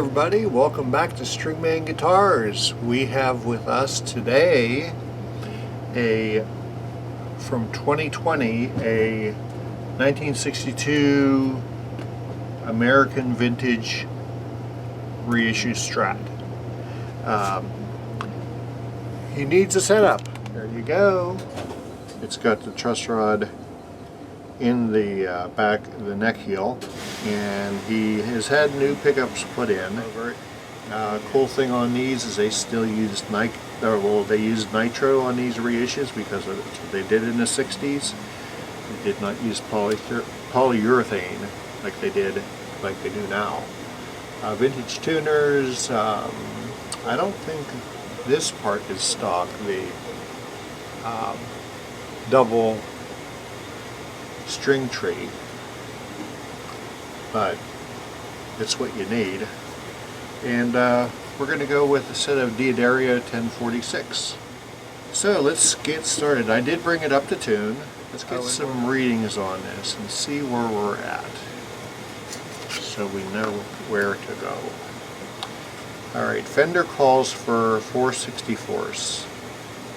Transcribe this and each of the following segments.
everybody, welcome back to Stringman Guitars. We have with us today from 2020 a 1962 American vintage reissue Strat. He needs a setup. There you go. It's got the truss rod in the back, the neck heel, and he has had new pickups put in. Cool thing on these is they still use they used nitro on these reissues because they did in the 60s. They did not use polyurethane like they do now. Vintage tuners. I don't think this part is stock. The double string tree, but it's what you need. And we're going to go with a set of D'Addario 1046. So let's get started. I did bring it up to tune. Let's get some readings on this and see where we're at, so we know where to go. Alright, Fender calls for 4/64,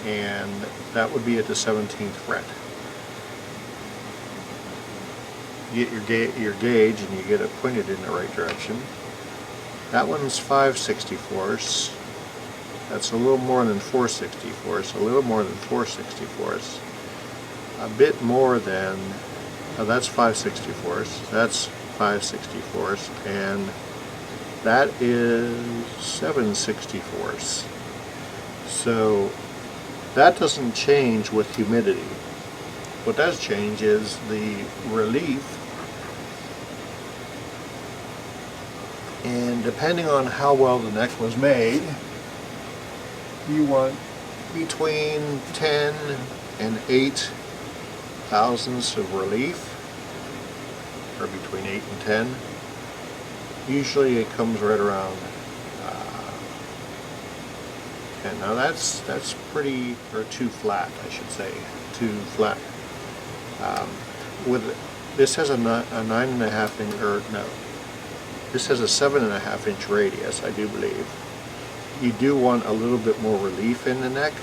and that would be at the 17th fret. You get your gauge and you get it pointed in the right direction. That one's 5/64. That's a little more than 4/64, a little more than 4/64. A bit more than, that's 5/64, that's 5/64, and that is 7/64. So that doesn't change with humidity. What does change is the relief, and depending on how well the neck was made, you want between 10 and 8 thousandths of relief, or between 8 and 10. Usually it comes right around 10. Now that's pretty, or too flat, I should say, too flat. This has a 9.5 inch, or no, this has a 7.5 inch radius, I do believe. You do want a little bit more relief in the neck.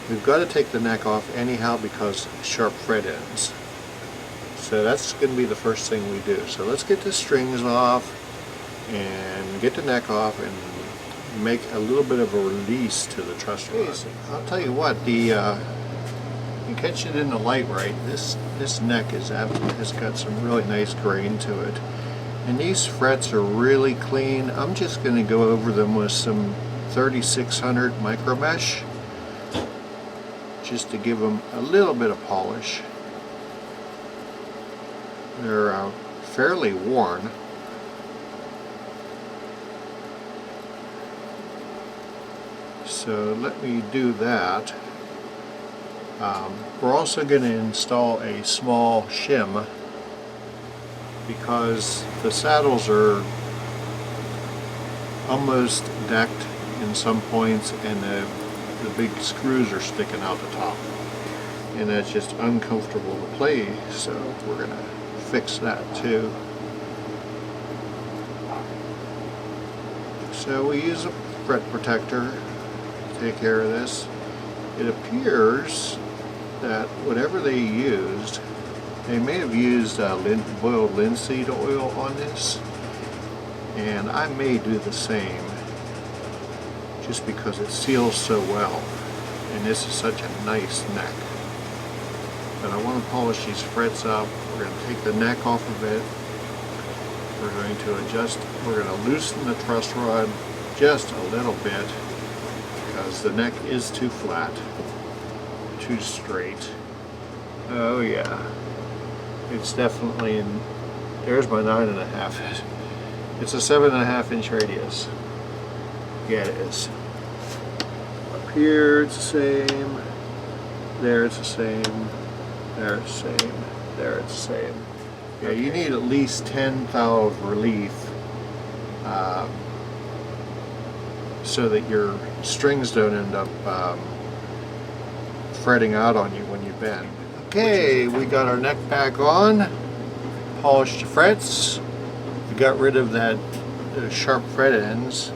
We've got to take the neck off anyhow because sharp fret ends. So that's going to be the first thing we do. So let's get the strings off and get the neck off and make a little bit of a release to the truss rod. I'll tell you what, you catch it in the light right, this neck has got some really nice grain to it. And these frets are really clean. I'm just going to go over them with some 3600 micro mesh, just to give them a little bit of polish. They're fairly worn. So let me do that. We're also going to install a small shim because the saddles are almost decked in some points, and the big screws are sticking out the top, and that's just uncomfortable to play, so we're going to fix that too. So we use a fret protector to take care of this. It appears that whatever they used, they may have used boiled linseed oil on this, and I may do the same just because it seals so well, and this is such a nice neck. But I want to polish these frets up. We're going to take the neck off of it. We're going to we're going to loosen the truss rod just a little bit because the neck is too flat, too straight. Oh yeah, it's definitely in, there's my 9.5. It's a 7.5 inch radius. Yeah, it is. Up here it's the same, there it's the same, there it's the same, there it's the same. Yeah, you need at least 10 thou of relief so that your strings don't end up fretting out on you when you bend. Okay, we got our neck back on, polished the frets, we got rid of that the sharp fret ends.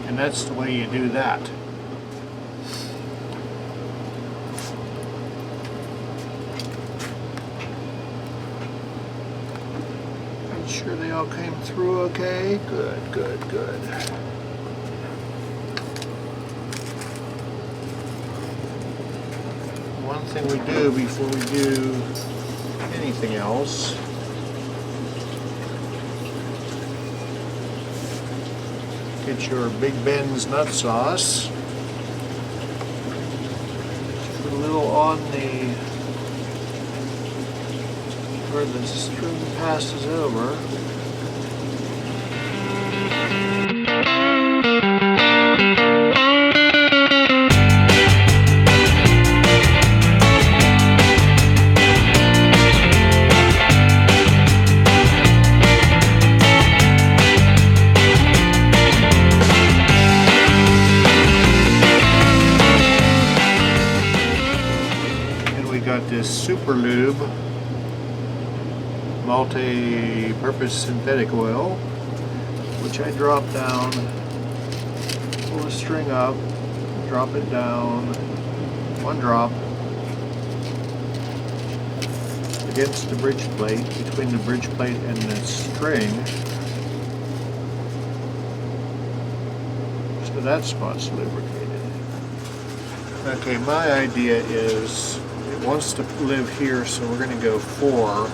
And that's the way you do that. Make sure they all came through okay. Good, good, good. One thing we do before we do anything else get your Big Ben's nut sauce. Put a little on the where the string passes over. Got this Super Lube multi-purpose synthetic oil, which I drop down, pull the string up, drop it down, one drop against the bridge plate, between the bridge plate and the string, so that spot's lubricated. Okay, my idea is it wants to live here, so we're going to go 4,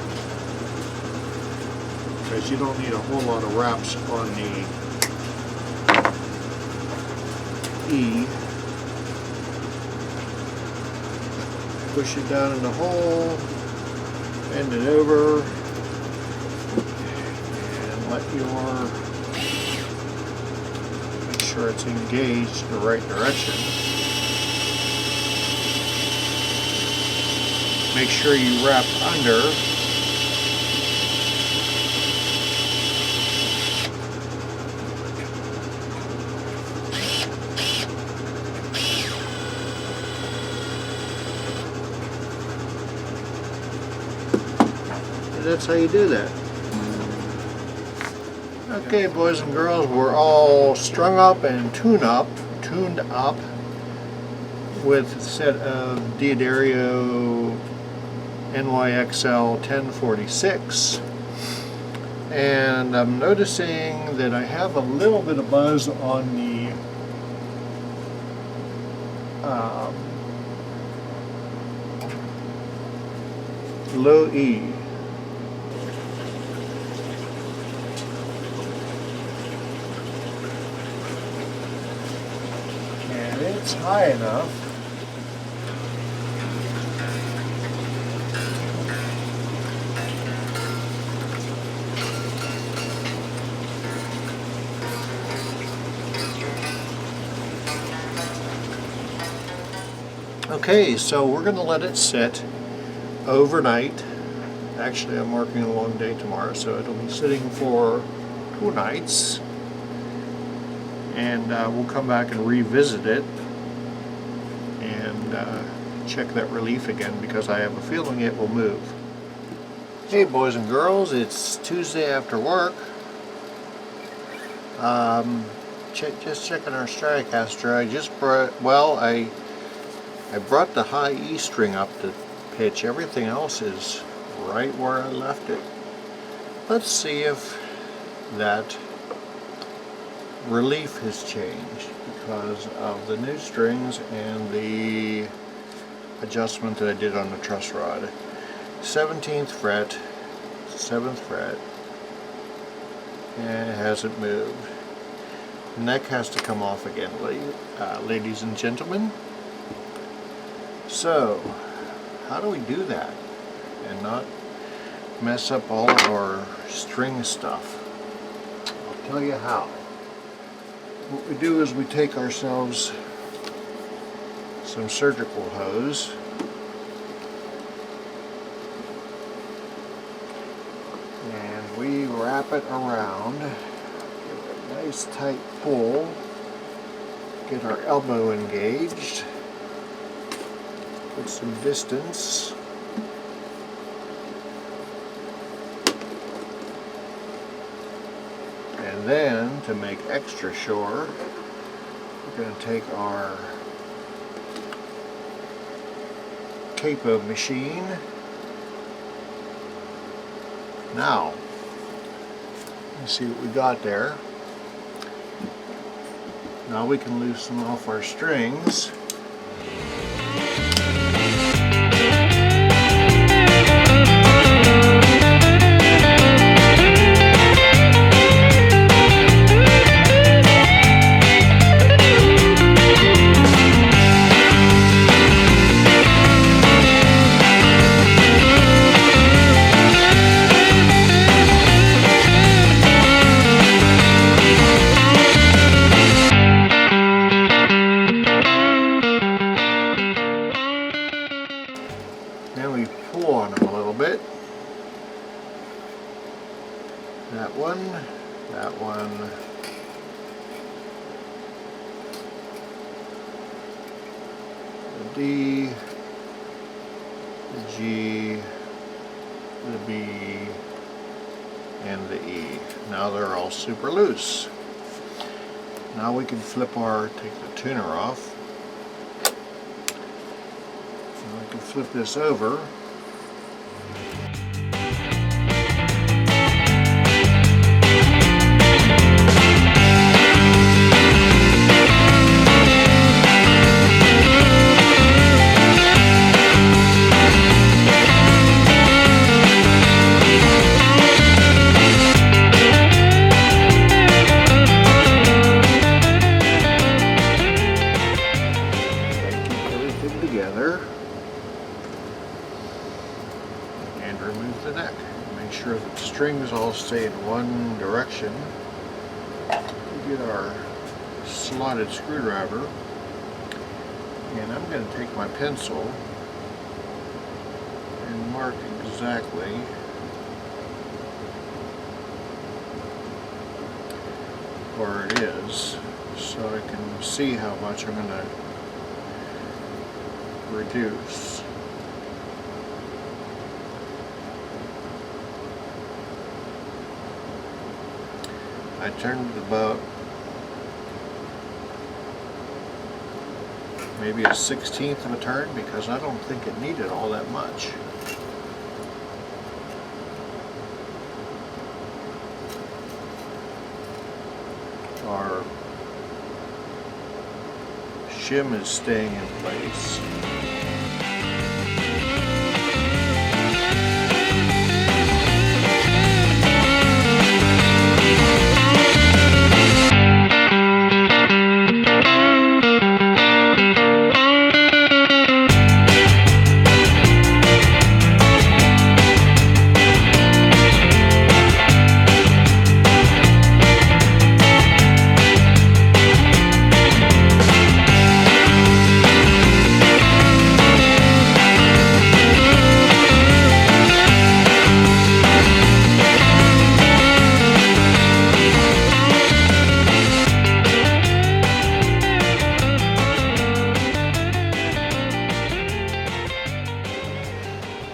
because you don't need a whole lot of wraps on the E. Push it down in the hole, bend it over, and let make sure it's engaged in the right direction. Make sure you wrap under. And that's how you do that. Okay, boys and girls, we're all strung up and tuned up with a set of D'Addario NYXL 1046, and I'm noticing that I have a little bit of buzz on the low E. And it's high enough . Okay, so we're going to let it sit overnight. Actually, I'm working a long day tomorrow, so it'll be sitting for 2 nights. And we'll come back and revisit it and check that relief again, because I have a feeling it will move. Hey boys and girls, it's Tuesday after work. Just checking our Stratocaster. I brought the high E string up to pitch. Everything else is right where I left it. Let's see if that relief has changed because of the new strings and the adjustment that I did on the truss rod. 17th fret, 7th fret, and it hasn't moved. neck has to come off again, ladies and gentlemen. So, how do we do that and not mess up all of our string stuff? I'll tell you how. What we do is we take ourselves some surgical hose, and we wrap it around, give it a nice tight pull, get our elbow engaged, put some distance, and then to make extra sure, we're going to take our capo machine. Now, let's see what we got there. Now we can loosen off our strings. Then we pull on them a little bit. That one, the D, the G, the B, and the E. Now they're all super loose. Now we can take the tuner off. I can flip this over. And remove the neck. Make sure that the strings all stay in one direction. We get our slotted screwdriver, and I'm going to take my pencil and mark exactly where it is, so I can see how much I'm going to reduce. I turned it about maybe a 1/16 of a turn because I don't think it needed all that much. Our shim is staying in place.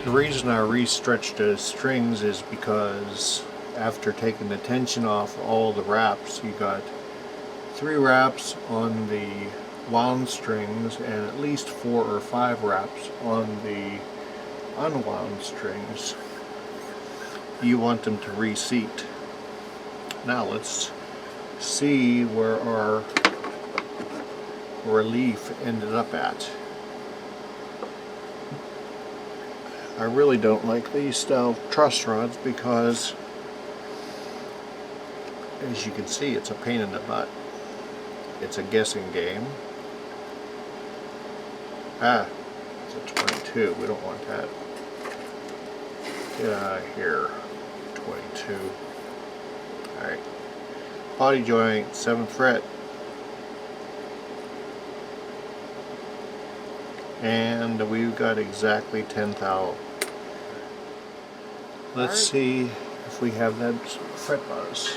The reason I re-stretched the strings is because after taking the tension off all the wraps, you got 3 wraps on the wound strings and at least 4 or 5 wraps on the unwound strings. You want them to reseat. Now let's see where our relief ended up at. I really don't like these style truss rods because, as you can see, it's a pain in the butt. it's a guessing game. Ah, it's a 22. We don't want that. Get out of here. 22. Alright. Body joint, 7th fret. And we've got exactly 10 thou. Let's see if we have that fret buzz.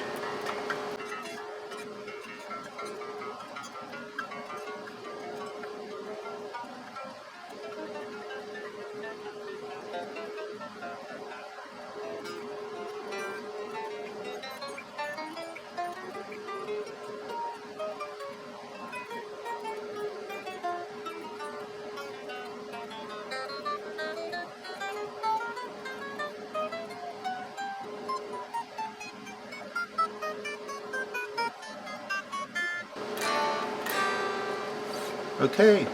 Okay,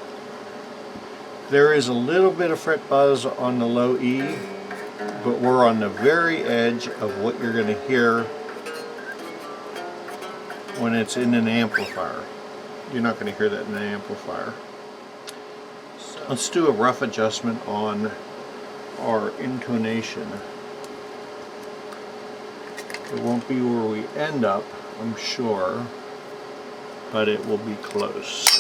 there is a little bit of fret buzz on the low E, but we're on the very edge of what you're going to hear when it's in an amplifier. You're not going to hear that in an amplifier. Let's do a rough adjustment on our intonation. It won't be where we end up, I'm sure, but it will be close.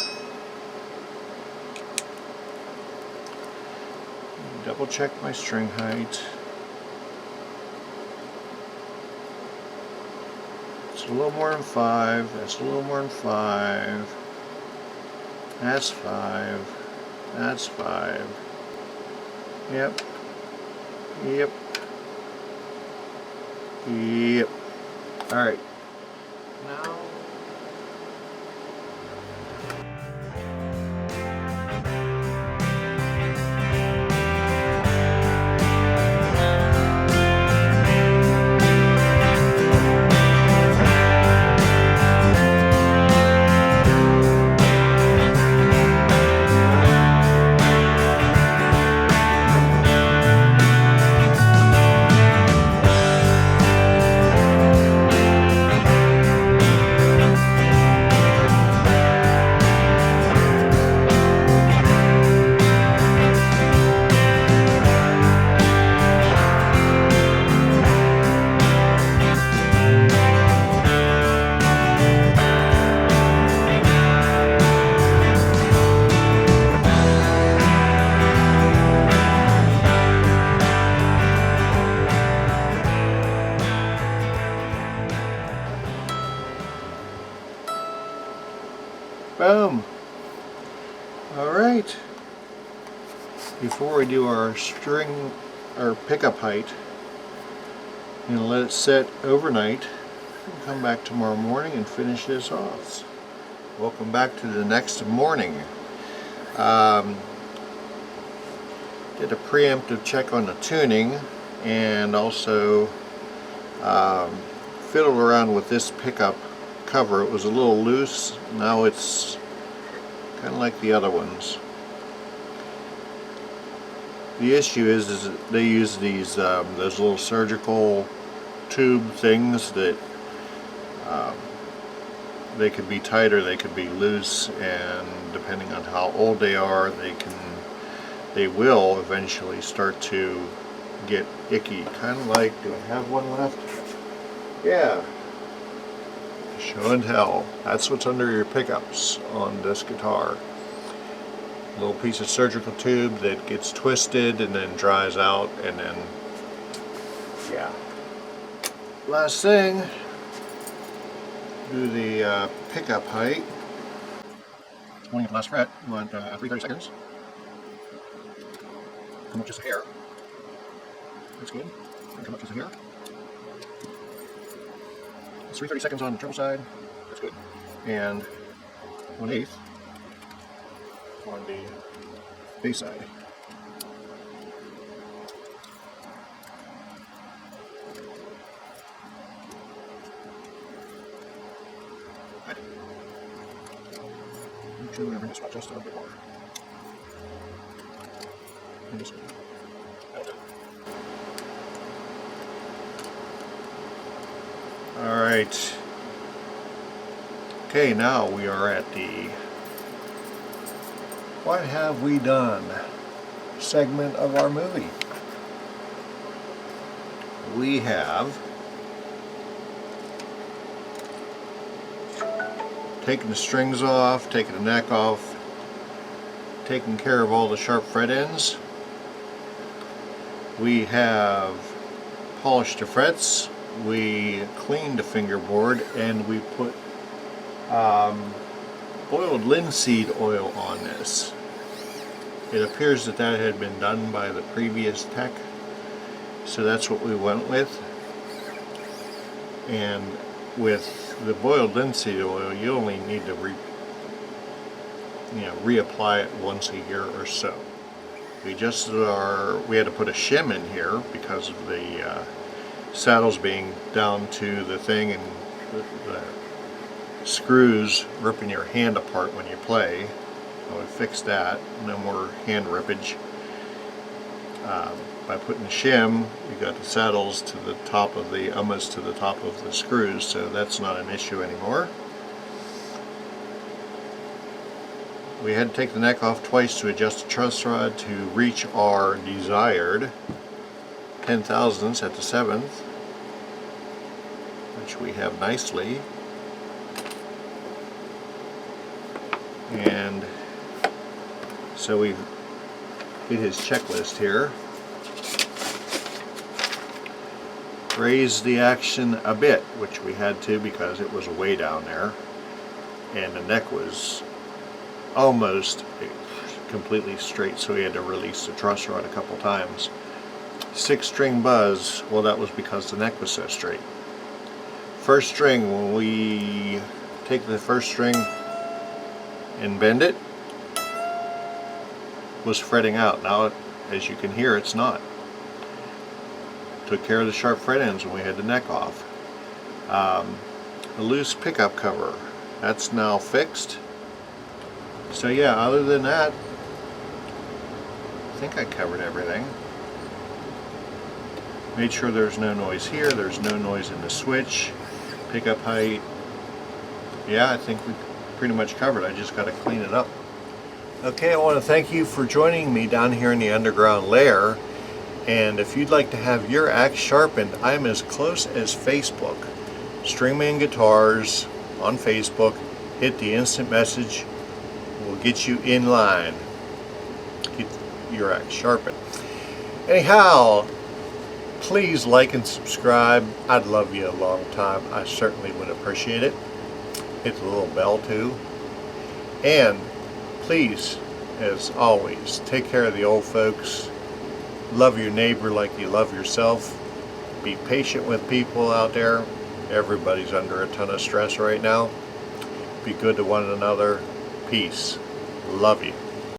Double check my string height. It's a little more than 5. That's a little more than 5. That's 5. That's 5. Yep. Yep. Yep. Alright. Now boom. Alright. Before we do our string, our pickup height, I'm going to let it set overnight and come back tomorrow morning and finish this off. Welcome back to the next morning. Did a preemptive check on the tuning and also fiddled around with this pickup cover. It was a little loose. Now it's kind of like the other ones. The issue is that they use these those little surgical tube things that they could be tight or they could be loose, and depending on how old they are, they will eventually start to get icky. Kind of like, do I have one left? Yeah. Show and tell. That's what's under your pickups on this guitar. A little piece of surgical tube that gets twisted and then dries out, and then, yeah. Last thing, do the pickup height. Only at the last fret, you want 3/30 seconds. Come up just a hair. That's good. And come up just a hair. It's 3/30 seconds on the treble side. That's good. And 1/8 on the bass side. Right. Actually, we're going to bring this up just a little bit more. And just Alright. Okay, now we are at the what have we done segment of our movie. We have taken the strings off, taken the neck off, taken care of all the sharp fret ends. We have polished the frets, we cleaned the fingerboard, and we put boiled linseed oil on this. It appears that that had been done by the previous tech, so that's what we went with. And with the boiled linseed oil, you only need to reapply it once a year or so. We had to put a shim in here because of the saddles being down to the thing and the screws ripping your hand apart when you play. So we fixed that. No more hand rippage. By putting the shim, you got the saddles to the top of the almost to the top of the screws, so that's not an issue anymore. We had to take the neck off twice to adjust the truss rod to reach our desired 10 thousandths at the 7th, which we have nicely. And so we did his checklist here. Raised the action a bit, which we had to because it was way down there, and the neck was almost completely straight, so we had to release the truss rod a couple times. 6-string buzz, well, that was because the neck was so straight. First string, when we take the first string and bend it, was fretting out. Now, as you can hear, it's not. Took care of the sharp fret ends when we had the neck off. The loose pickup cover, that's now fixed. So yeah, other than that, I think I covered everything. Made sure there's no noise here, there's no noise in the switch, pickup height. Yeah, I think we pretty much covered. I just got to clean it up. Okay, I want to thank you for joining me down here in the underground lair. And if you'd like to have your axe sharpened, I'm as close as Facebook. Stringman Guitars on Facebook. Hit the instant message. We'll get you in line. Get your axe sharpened. Anyhow, please like and subscribe. I'd love you a long time. I certainly would appreciate it. Hit the little bell too. And please, as always, take care of the old folks. Love your neighbor like you love yourself. Be patient with people out there. Everybody's under a ton of stress right now. Be good to one another. Peace. Love you.